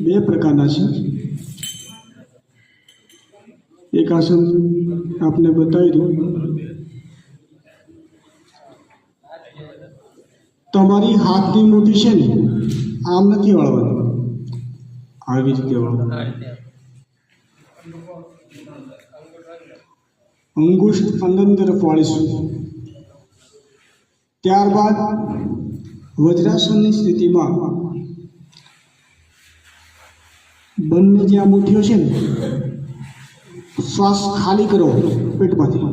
બે પ્રકારના છે. એક આસન આપને બતાવી દઉં. તમારી હાથની મુઠ્ઠી છે ને આમ નથી વાળવાની, આવી રીતે વાળવાની. અંગુષ્ઠ અંદર વાળીશું. ત્યારબાદ વજ્રાસનની સ્થિતિમાં બંને જે આ મુઠ્ઠીઓ છે ને શ્વાસ ખાલી કરો પેટમાંથી.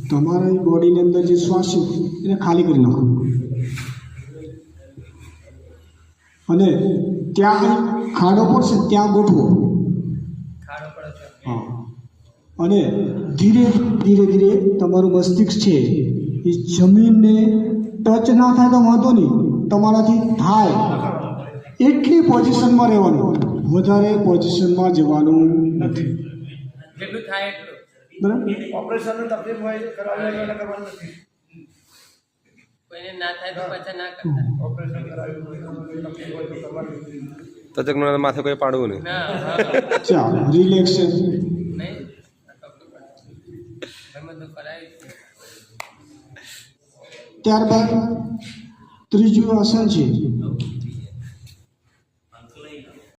તમારા બોડીની અંદર જે શ્વાસ છે એને ખાલી કરી નાખો અને ત્યાં ખાડો પડશે ત્યાં ગોઠવો. હા, અને ધીરે ધીરે ધીરે તમારું મસ્તિષ્ક છે એ જમીનને ટચ ના થાય તો વાંધો નહીં, તમારાથી થાય એટલી પોઝિશનમાં રહેવાનું, વધારે પોઝિશનમાં જવાનું નથી. જેટલું થાય એટલું બરાબર. ઓપરેશનની તકલીફ હોય કરાવી એટલે કરવાનું નથી. કોઈને ના થાય તો પાછા ના કરતા. ઓપરેશન કરાવ્યું હોય તકલીફ હોય તો કરવાનું નથી. તજજ્ઞ માથે કોઈ પાડવું નહીં. ના ચાલો, રિલેક્સેશન. નહીં એમાં તો કરાવી છે. ત્યારબાદ ત્રીજું આસન છે